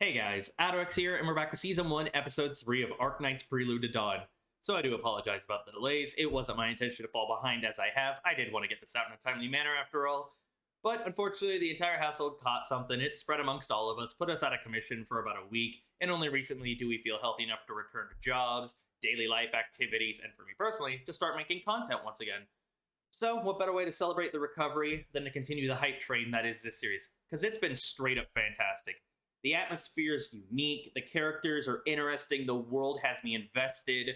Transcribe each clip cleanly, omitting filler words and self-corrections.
Hey guys, AlduicS here, and we're back with Season 1, Episode 3 of Arknights Prelude to Dawn. So I do apologize about the delays. It wasn't my intention to fall behind as I have. I did want to get this out in a timely manner after all. But unfortunately, the entire household caught something. It spread amongst all of us, put us out of commission for about a week, and only recently do we feel healthy enough to return to jobs, daily life activities, and for me personally, to start making content once again. So, what better way to celebrate the recovery than to continue the hype train that is this series? Because it's been straight up fantastic. The atmosphere is unique, the characters are interesting, the world has me invested.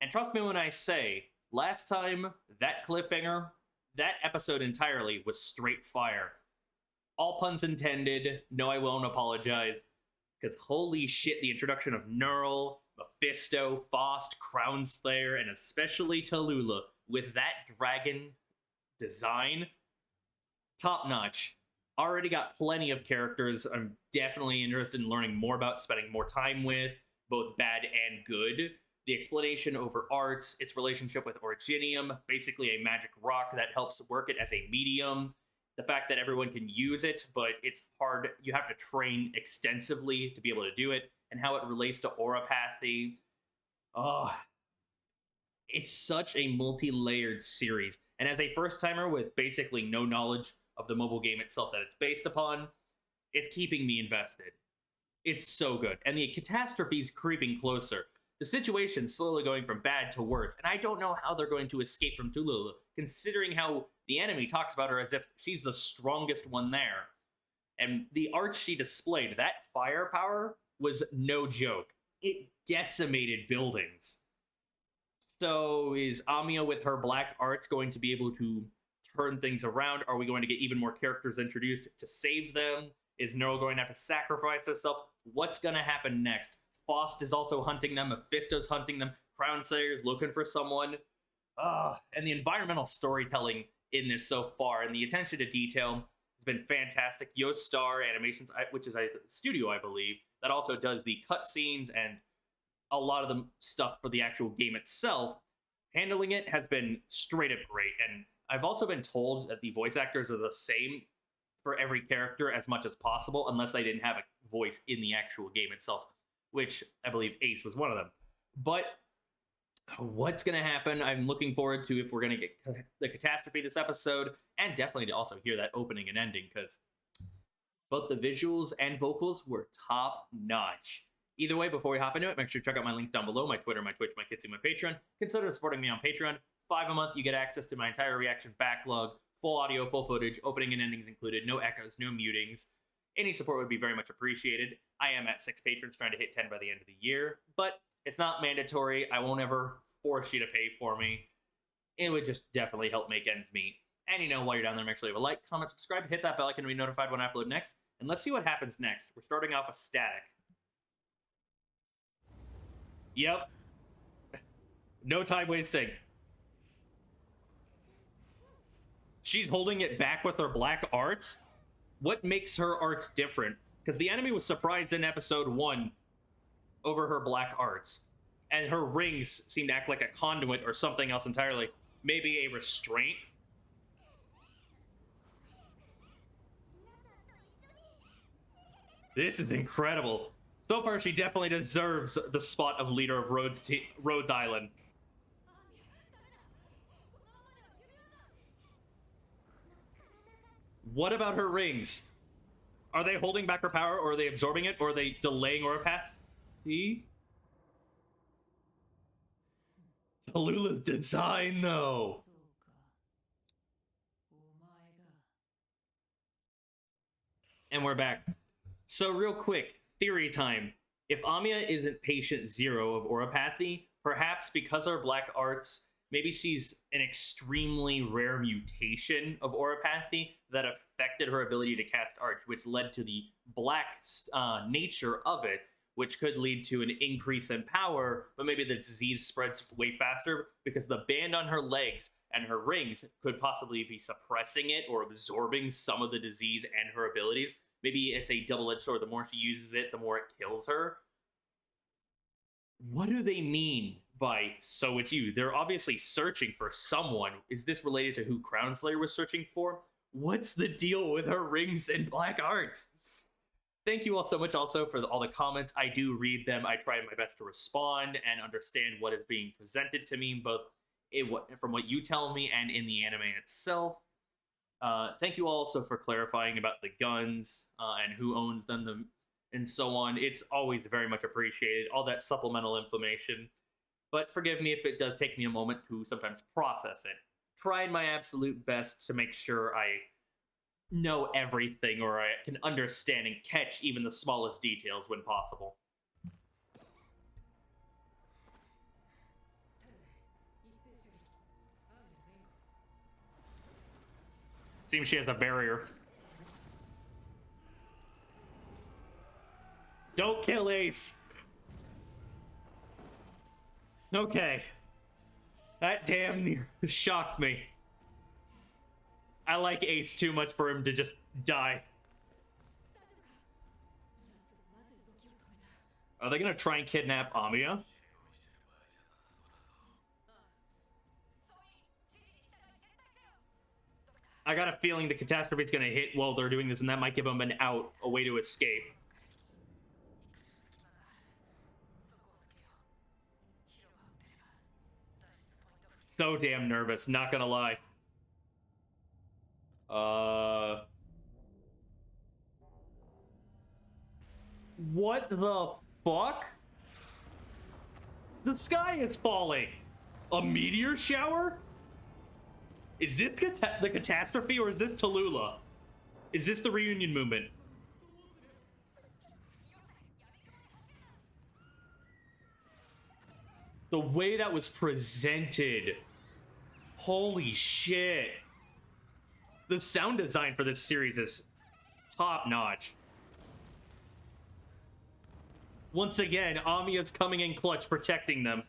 And trust me when I say, last time, that cliffhanger, that episode entirely was straight fire. All puns intended, no I won't apologize. Because holy shit, the introduction of Neural, Mephisto, Faust, Crownslayer, and especially Tallulah, with that dragon design, top notch. Already got plenty of characters I'm definitely interested in learning more about, spending more time with, both bad and good. The explanation over arts, its relationship with Originium, basically a magic rock that helps work it as a medium. The fact that everyone can use it, but it's hard, you have to train extensively to be able to do it, and how it relates to Auropathy. Oh, it's such a multi-layered series. And as a first-timer with basically no knowledge of the mobile game itself that it's based upon, it's keeping me invested. It's so good. And the catastrophe is creeping closer. The situation's slowly going from bad to worse, and I don't know how they're going to escape from Tallulah, considering how the enemy talks about her as if she's the strongest one there. And the art she displayed, that firepower, was no joke. It decimated buildings. So is Amiya with her black arts going to be able to turn things around? Are we going to get even more characters introduced to save them? Is Neural going to have to sacrifice herself? What's going to happen next? Faust is also hunting them. Mephisto's hunting them. Crownslayer's looking for someone. And the environmental storytelling in this so far and the attention to detail has been fantastic. Yo Star Animations, which is a studio, I believe, that also does the cutscenes and a lot of the stuff for the actual game itself. Handling it has been straight up great, and I've also been told that the voice actors are the same for every character as much as possible, unless they didn't have a voice in the actual game itself, which I believe Ace was one of them. But what's going to happen? I'm looking forward to if we're going to get the catastrophe this episode, and definitely to also hear that opening and ending, because both the visuals and vocals were top notch. Either way, before we hop into it, make sure to check out my links down below, my Twitter, my Twitch, my Kitsu, my Patreon. Consider supporting me on Patreon. $5 a month, you get access to my entire reaction backlog, full audio, full footage, opening and endings included, no echoes, no mutings. Any support would be very much appreciated. I am at 6 patrons, trying to hit 10 by the end of the year, but it's not mandatory. I won't ever force you to pay for me. It would just definitely help make ends meet. And while you're down there, make sure you leave a like, comment, subscribe, hit that bell icon to be notified when I upload next, and let's see what happens next. We're starting off with Static. Yep. No time wasting. She's holding it back with her black arts? What makes her arts different? Because the enemy was surprised in episode 1 over her black arts. And her rings seem to act like a conduit or something else entirely. Maybe a restraint? This is incredible. So far, she definitely deserves the spot of leader of Rhodes Island. What about her rings? Are they holding back her power, or are they absorbing it, or are they delaying Auropathy? Tallulah's design, though. And we're back. So real quick, theory time. If Amiya isn't patient 0 of Auropathy, perhaps because her black arts, maybe she's an extremely rare mutation of Auropathy that affected her ability to cast Arch, which led to the black nature of it, which could lead to an increase in power, but maybe the disease spreads way faster because the band on her legs and her rings could possibly be suppressing it or absorbing some of the disease and her abilities. Maybe it's a double-edged sword. The more she uses it, the more it kills her. What do they mean by "so it's you"? They're obviously searching for someone. Is this related to who Crownslayer was searching for? What's the deal with her rings and black arts? thank you all so much also for all the comments. I do read them. I try my best to respond and understand what is being presented to me, both from what you tell me and in the anime itself. Thank you also for clarifying about the guns and who owns them and so on. It's always very much appreciated, all that supplemental information. But forgive me if it does take me a moment to sometimes process it. Tried my absolute best to make sure I know everything or I can understand and catch even the smallest details when possible. Seems she has a barrier. Don't kill Ace! Okay. That damn near shocked me. I like Ace too much for him to just die. Are they gonna try and kidnap Amiya? I got a feeling the catastrophe is gonna hit while they're doing this, and that might give them an out, a way to escape. So damn nervous, not gonna lie. What the fuck? The sky is falling. A meteor shower? Is this the catastrophe or is this Tallulah? Is this the reunion movement? The way that was presented. Holy shit. The sound design for this series is top notch. Once again, Amiya's coming in clutch, protecting them.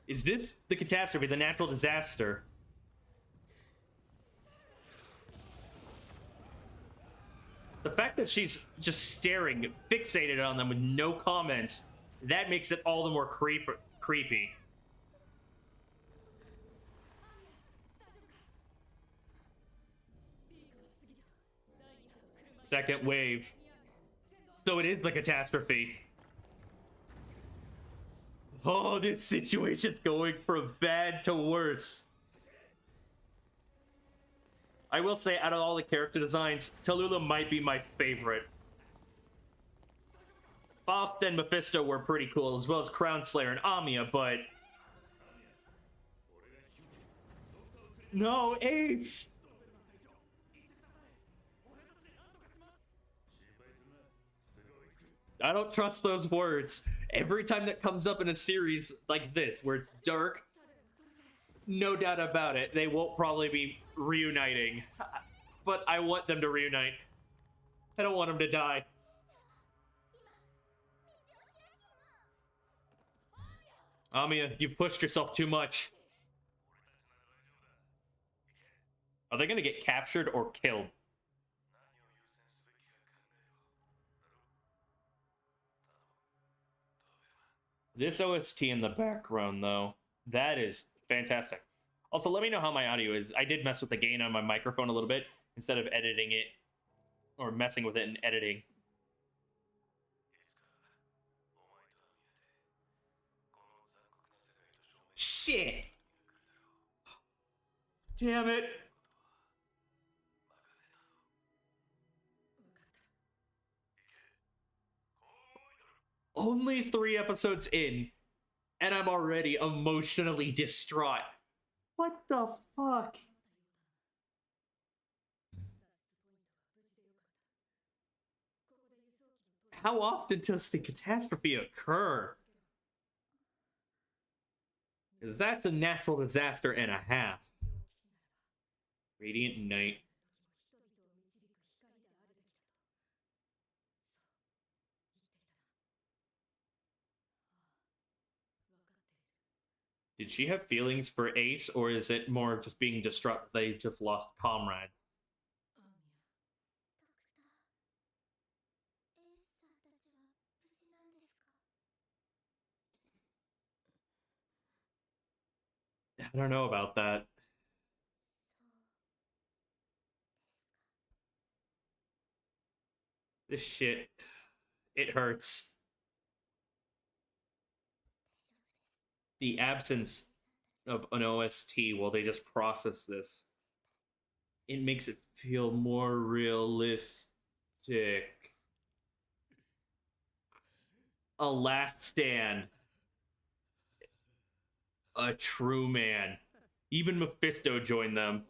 Is this the catastrophe, the natural disaster? The fact that she's just staring, fixated on them with no comments, that makes it all the more creepy. Second wave. So it is the catastrophe. Oh, this situation's going from bad to worse. I will say, out of all the character designs, Tallulah might be my favorite. Faust and Mephisto were pretty cool, as well as Crown Slayer and Amiya, but... No, Ace! I don't trust those words. Every time that comes up in a series like this, where it's dark, no doubt about it, they won't probably be reuniting. But I want them to reunite. I don't want them to die. Amiya, you've pushed yourself too much. Are they gonna get captured or killed? This OST in the background, though, that is fantastic. Also, let me know how my audio is. I did mess with the gain on my microphone a little bit instead of editing it or messing with it in editing. Shit! Damn it! Only 3 episodes in, and I'm already emotionally distraught. What the fuck? How often does the catastrophe occur? Because that's a natural disaster and a half. Radiant Night. Did she have feelings for Ace, or is it more of just being distraught they just lost comrades? I don't know about that. This shit, it hurts. The absence of an OST while they just process this, it makes it feel more realistic. A last stand. A true man. Even Mephisto joined them.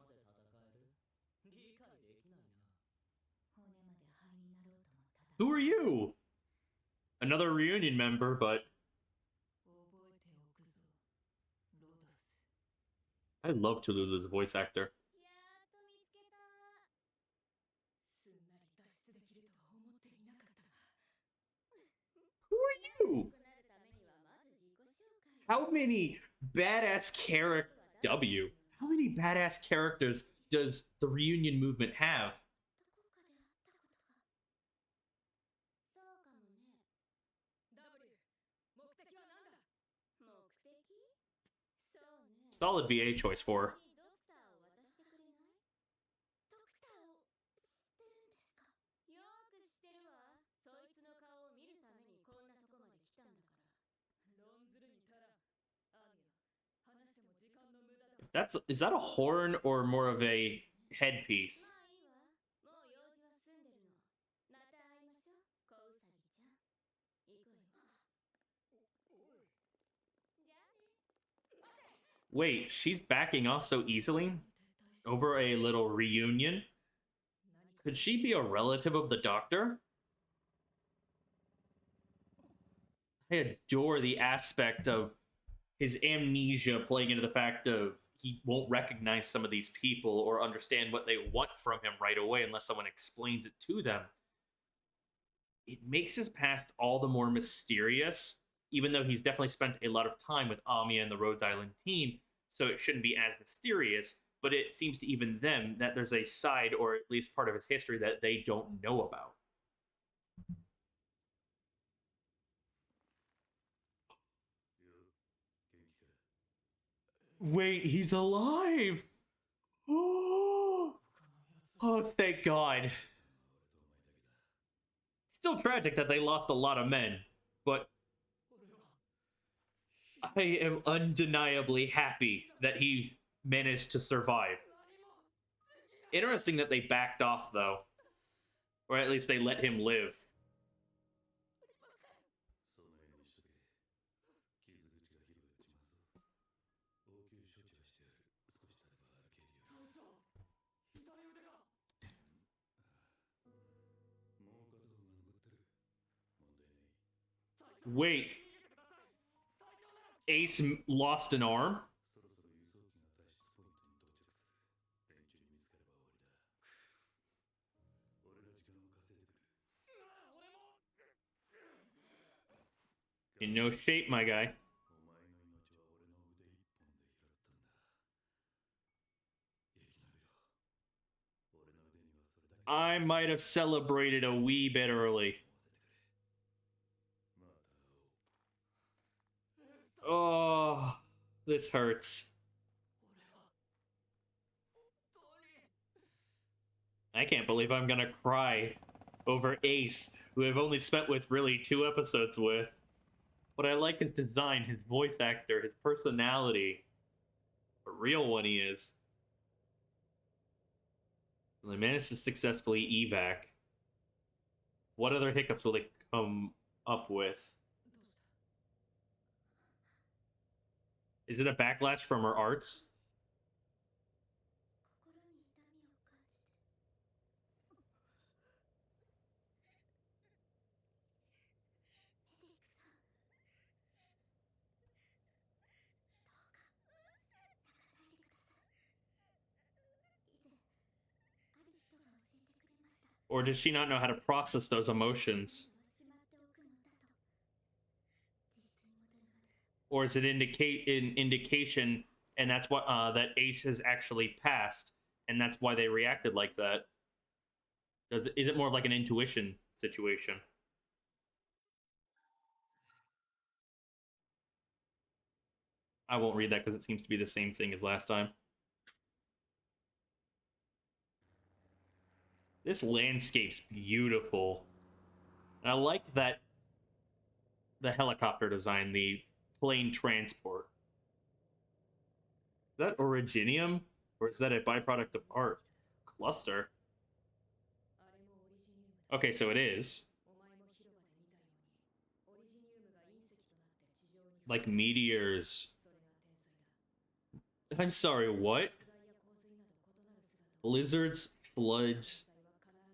Who are you? Another reunion member, but I love Touloulou's voice actor. Who are you? How many badass character W? How many badass characters does the reunion movement have? Solid VA choice for her. Is that a horn or more of a headpiece? Wait, she's backing off so easily over a little reunion? Could she be a relative of the Doctor? I adore the aspect of his amnesia playing into the fact of he won't recognize some of these people or understand what they want from him right away unless someone explains it to them. It makes his past all the more mysterious, even though he's definitely spent a lot of time with Amiya and the Rhodes Island team, so it shouldn't be as mysterious, but it seems to even them that there's a side, or at least part of his history, that they don't know about. Wait, he's alive! Oh, thank God. Still tragic that they lost a lot of men, but I am undeniably happy that he managed to survive. Interesting that they backed off, though. Or at least they let him live. Wait. Ace lost an arm? In no shape, my guy. I might have celebrated a wee bit early. Oh, this hurts. I can't believe I'm gonna cry over Ace, who I've only spent with really 2 episodes with. What I like is design, his voice actor, his personality. A real one he is. And they managed to successfully evac. What other hiccups will they come up with? Is it a backlash from her arts? Or does she not know how to process those emotions? Or is it an indication, and that's what that Ace has actually passed, and that's why they reacted like that? Is it more like an intuition situation? I won't read that because it seems to be the same thing as last time. This landscape's beautiful. And I like that the helicopter design, the plane transport. Is that originium? Or is that a byproduct of art? Cluster? Okay, so it is. Like meteors. I'm sorry, what? Blizzards, floods,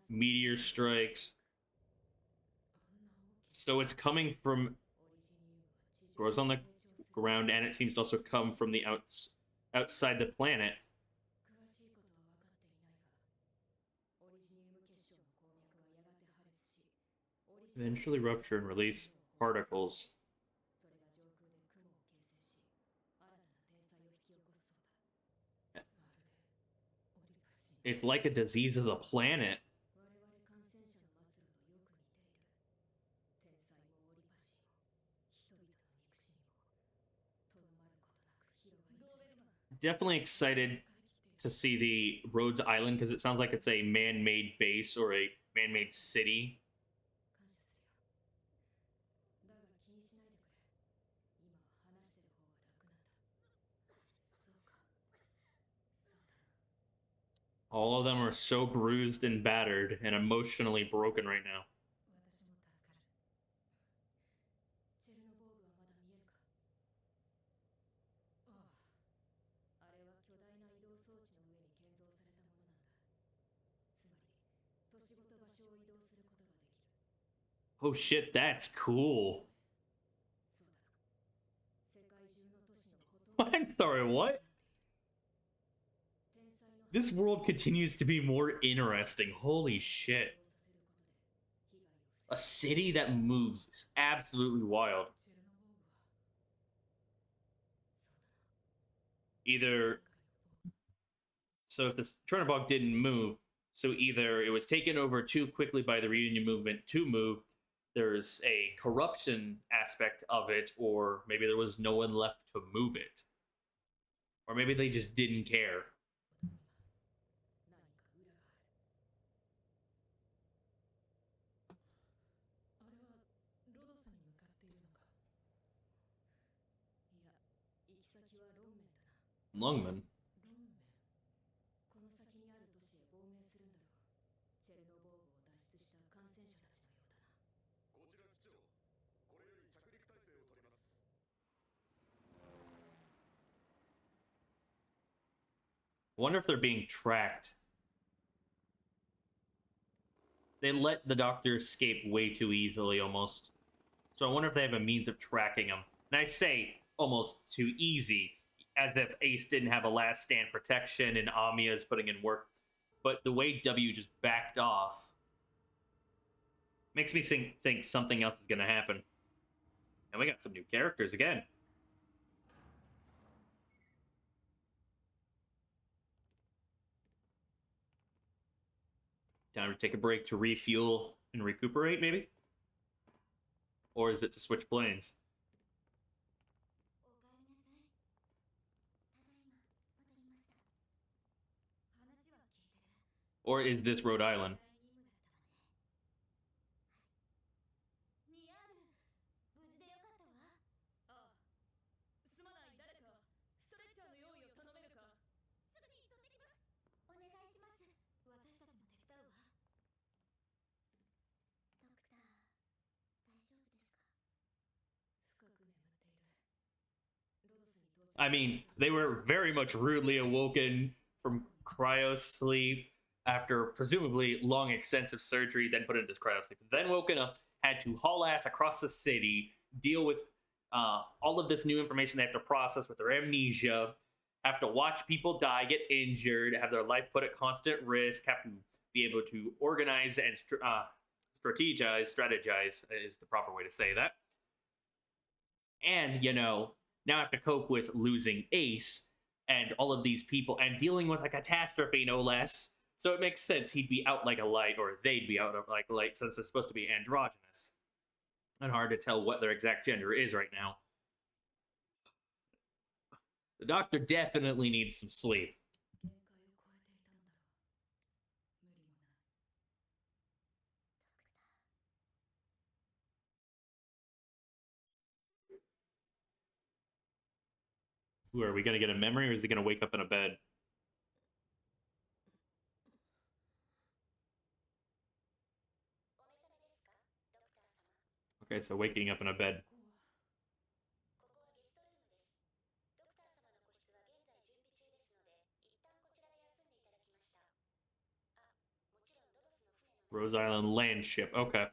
meteor strikes. So it's coming from... grows on the ground, and it seems to also come from the outside the planet. Eventually rupture and release particles. It's like a disease of the planet. Definitely excited to see the Rhodes Island because it sounds like it's a man-made base or a man-made city. All of them are so bruised and battered and emotionally broken right now. Oh shit, that's cool. I'm sorry, what? This world continues to be more interesting. Holy shit. A city that moves is absolutely wild. Either... so if the Chernobog didn't move, so either it was taken over too quickly by the reunion movement to move, there's a corruption aspect of it, or maybe there was no one left to move it. Or maybe they just didn't care. Lungman. Wonder if they're being tracked. They let the Doctor escape way too easily, almost. So I wonder if they have a means of tracking him. And I say almost too easy, as if Ace didn't have a last stand protection and Amia is putting in work. But the way W just backed off makes me think something else is going to happen. And we got some new characters again. Time to take a break to refuel and recuperate, maybe? Or is it to switch planes? Or is this Rhode Island? I mean, they were very much rudely awoken from cryo sleep after presumably long, extensive surgery, then put into cryo sleep. Then woken up, had to haul ass across the city, deal with all of this new information they have to process with their amnesia, have to watch people die, get injured, have their life put at constant risk, have to be able to organize and strategize is the proper way to say that. And, you know, now I have to cope with losing Ace and all of these people and dealing with a catastrophe, no less. So it makes sense he'd be out like a light, or they'd be out like a light, since they're supposed to be androgynous. And hard to tell what their exact gender is right now. The Doctor definitely needs some sleep. Ooh, are we gonna get a memory, or is he gonna wake up in a bed? Okay, so waking up in a bed. Rose Island land ship. Okay.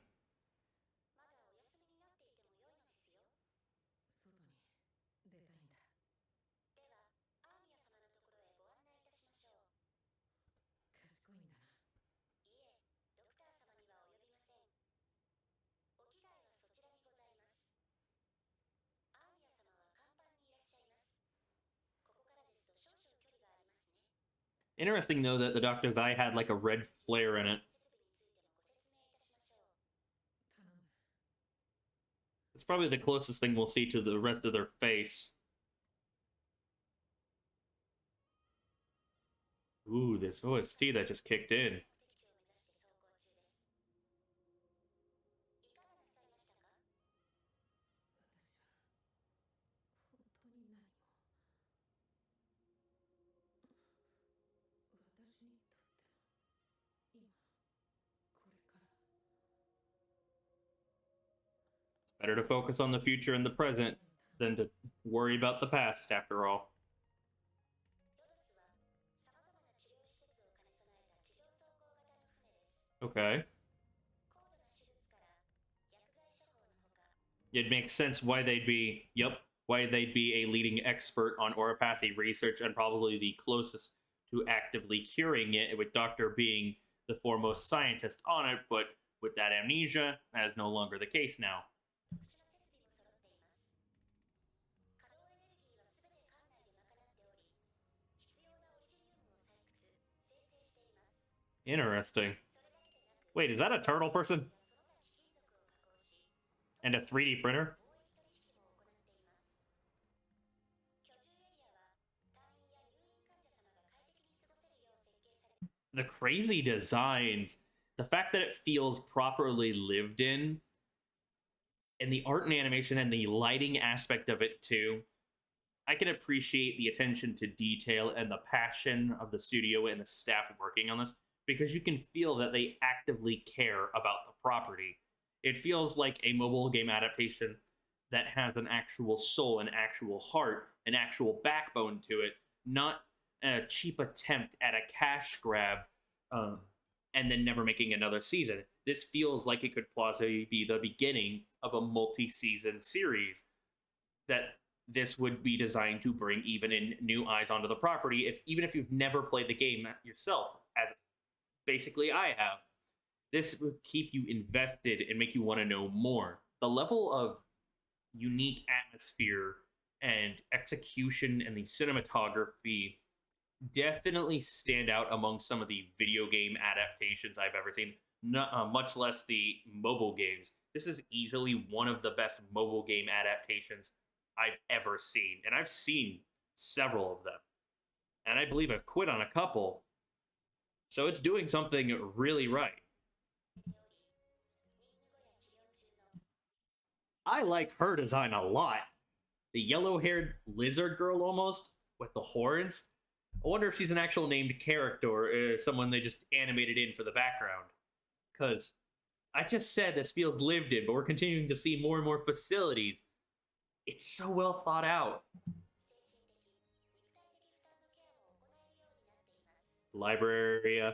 Interesting, though, that the doctor's eye had like a red flare in it. It's probably the closest thing we'll see to the rest of their face. Ooh, this OST that just kicked in. Better to focus on the future and the present than to worry about the past, after all. Okay. It makes sense why they'd be, why they'd be a leading expert on oropathy research and probably the closest to actively curing it, with Doctor being the foremost scientist on it, but with that amnesia, that is no longer the case now. Interesting. Wait, is that a turtle person? And a 3D printer? The crazy designs, the fact that it feels properly lived in, and the art and animation and the lighting aspect of it too. I can appreciate the attention to detail and the passion of the studio and the staff working on this, because you can feel that they actively care about the property. It feels like a mobile game adaptation that has an actual soul, an actual heart, an actual backbone to it, not a cheap attempt at a cash grab, um, and then never making another season. This feels like it could plausibly be the beginning of a multi-season series that this would be designed to bring even in new eyes onto the property, if even if you've never played the game yourself, as basically I have. This would keep you invested and make you want to know more. The level of unique atmosphere and execution and the cinematography definitely stand out among some of the video game adaptations I've ever seen, much less the mobile games. This is easily one of the best mobile game adaptations I've ever seen, and I've seen several of them. And I believe I've quit on a couple, so it's doing something really right. I like her design a lot. The yellow haired lizard girl almost, with the horns. I wonder if she's an actual named character or someone they just animated in for the background. Because I just said this feels lived in, but we're continuing to see more and more facilities. It's so well thought out. Library.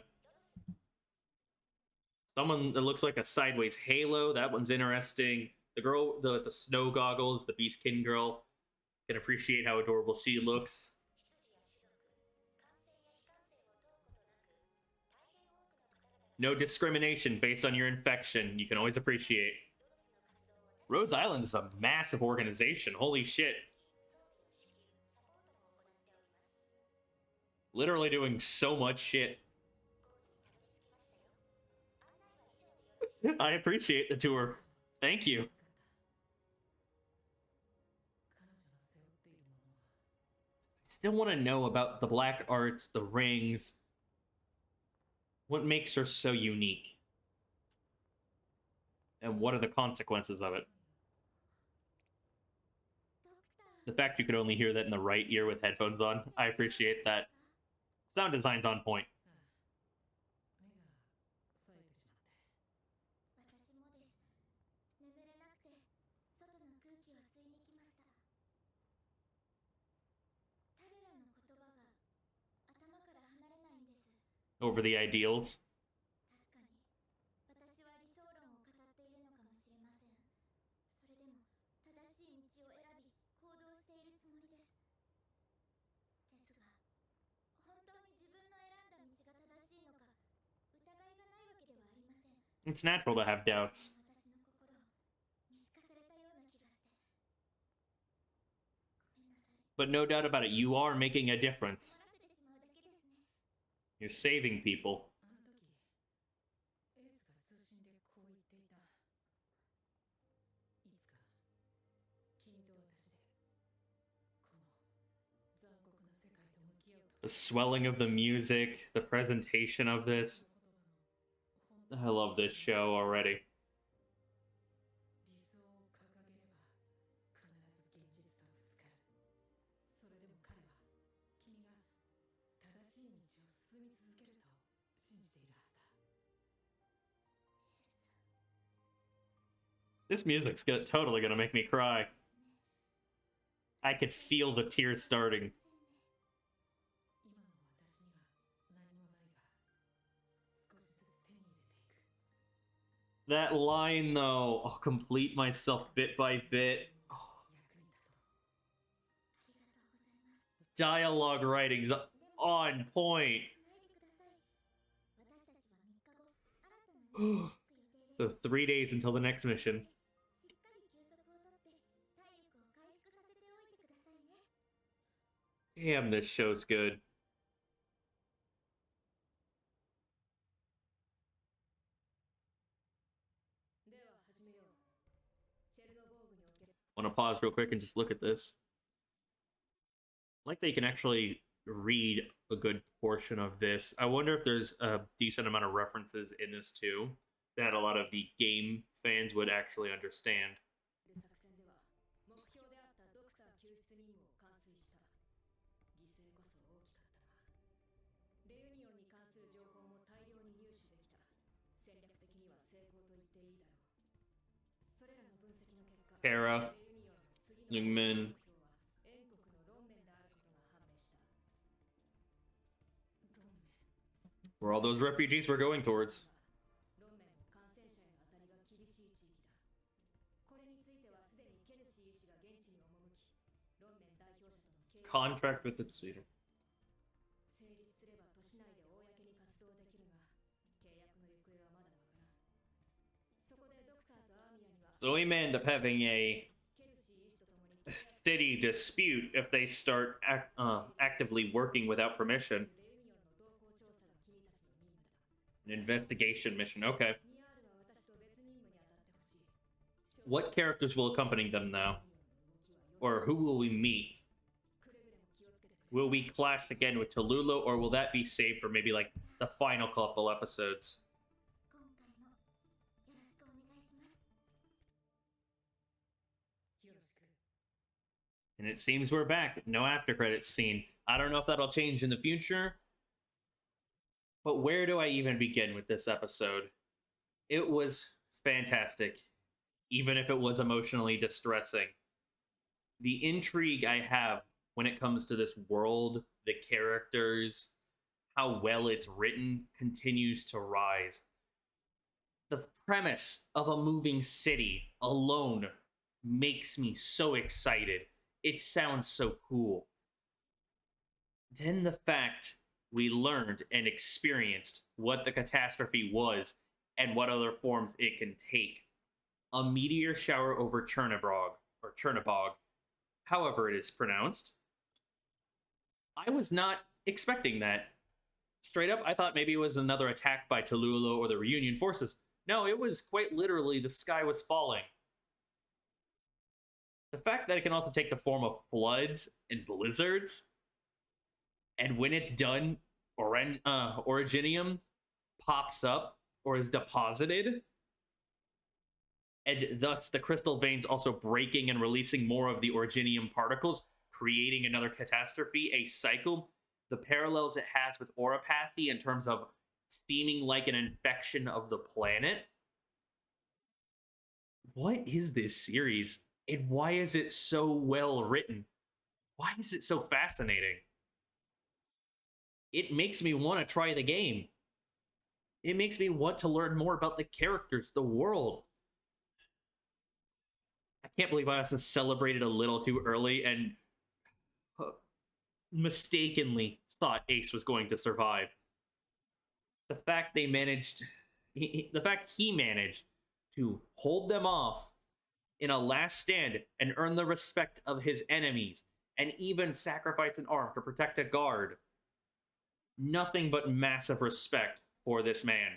Someone that looks like a sideways halo. That one's interesting. The girl, the snow goggles, the Beastkin girl. Can appreciate how adorable she looks. No discrimination based on your infection. You can always appreciate. Rhodes Island is a massive organization. Holy shit. Literally doing so much shit. I appreciate the tour. Thank you. I still want to know about the black arts, the rings. What makes her so unique? And what are the consequences of it? The fact you could only hear that in the right ear with headphones on, I appreciate that. Sound design's on point. Over the ideals. It's natural to have doubts. But no doubt about it, you are making a difference. You're saving people. The swelling of the music, the presentation of this. I love this show already. This music's totally gonna make me cry. I could feel the tears starting. That line, though, I'll complete myself bit by bit. Oh. Dialogue writing's on point. So 3 days until the next mission. Damn, this show's good. I want to pause real quick and just look at this. I like that you can actually read a good portion of this. I wonder if there's a decent amount of references in this too that a lot of the game fans would actually understand. Terra, Youngmin. Where all those refugees were going towards. Contract with its leader. So we may end up having a city dispute if they start actively working without permission. An investigation mission, okay. What characters will accompany them now? Or who will we meet? Will we clash again with Tallulah, or will that be saved for maybe like the final couple episodes? And it seems we're back. No after credits scene. I don't know if that'll change in the future. But where do I even begin with this episode? It was fantastic, even if it was emotionally distressing. The intrigue I have when it comes to this world, the characters, how well it's written continues to rise. The premise of a moving city alone makes me so excited. It sounds so cool. Then the fact we learned and experienced what the catastrophe was and what other forms it can take. A meteor shower over Chernobog, however it is pronounced. I was not expecting that. Straight up, I thought maybe it was another attack by Tallulah or the Reunion forces. No, it was quite literally the sky was falling. The fact that it can also take the form of floods and blizzards, and when it's done, Originium pops up or is deposited. and thus the crystal veins also breaking and releasing more of the originium particles, creating another catastrophe, a cycle. The parallels it has with auropathy in terms of seeming like an infection of the planet. What is this series, and why is it so well written? Why is it so fascinating? It makes me want to try the game. It makes me want to learn more about the characters, the world. I can't believe I also celebrated a little too early and mistakenly thought Ace was going to survive. The fact they managed, the fact he managed to hold them off in a last stand and earn the respect of his enemies, and even sacrifice an arm to protect a guard. Nothing but massive respect for this man.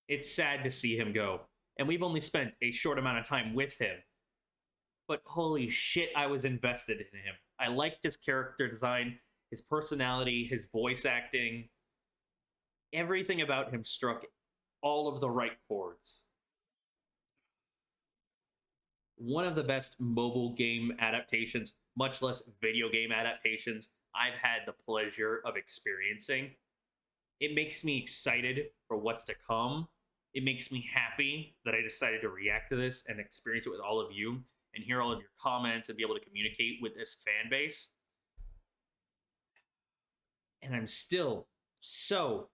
It's sad to see him go, and we've only spent a short amount of time with him. But holy shit, I was invested in him. I liked his character design, his personality, his voice acting. Everything about him struck all of the right chords. One of the best mobile game adaptations, much less video game adaptations, I've had the pleasure of experiencing. It makes me excited for what's to come. It makes me happy that I decided to react to this and experience it with all of you and hear all of your comments and be able to communicate with this fan base. And I'm still so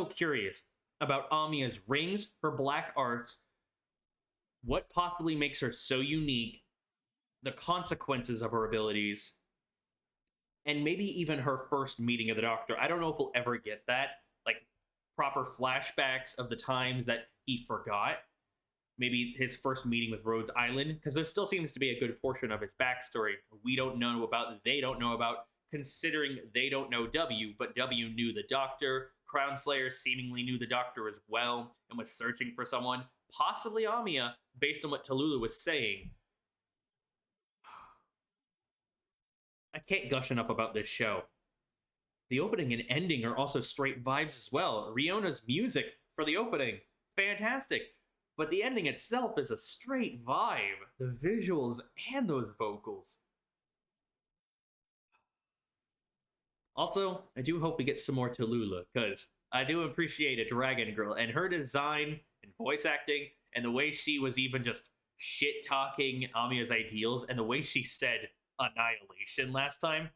curious about Amiya's rings, her black arts, what possibly makes her so unique, the consequences of her abilities, and maybe even her first meeting of the Doctor. I don't know if we'll ever get that, like proper flashbacks of the times that he forgot. Maybe his first meeting with Rhodes Island, because there still seems to be a good portion of his backstory we don't know about, they don't know about, considering they don't know W, but W knew the Doctor. Crown Slayer seemingly knew the Doctor as well and was searching for someone, possibly Amiya, based on what Tallulah was saying. I can't gush enough about this show. The opening and ending are also straight vibes as well. Riona's music for the opening, fantastic. But the ending itself is a straight vibe. The visuals and those vocals. Also, I do hope we get some more Tallulah, because I do appreciate a Dragon Girl, and her design and voice acting, and the way she was even just shit-talking Amiya's ideals, and the way she said Annihilation last time,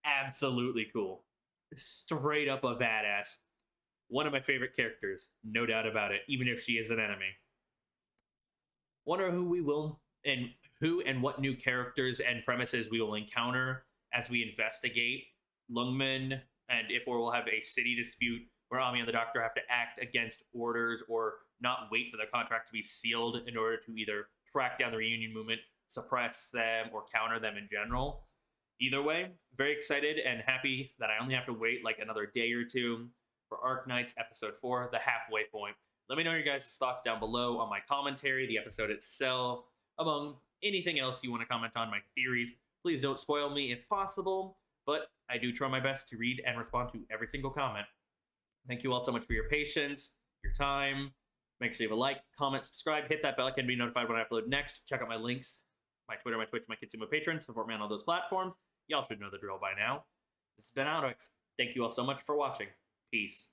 absolutely cool. Straight up a badass. One of my favorite characters, no doubt about it, even if she is an enemy. Wonder who we will, and who and what new characters and premises we will encounter as we investigate Lungmen, and if we'll have a city dispute where Ami and the Doctor have to act against orders or not wait for the contract to be sealed in order to either track down the reunion movement, suppress them, or counter them in general. Either way, very excited and happy that I only have to wait like another day or two for Arknights Episode 4, the halfway point. Let me know your guys' thoughts down below on my commentary, the episode itself, among anything else you want to comment on, my theories. Please don't spoil me if possible, but I do try my best to read and respond to every single comment. Thank you all so much for your patience, your time. Make sure you have a like, comment, subscribe, hit that bell icon to be notified when I upload next. Check out my links, my Twitter, my Twitch, my Kitsuma Patreon. Support me on all those platforms. Y'all should know the drill by now. This has been AlduicS. Thank you all so much for watching. Peace.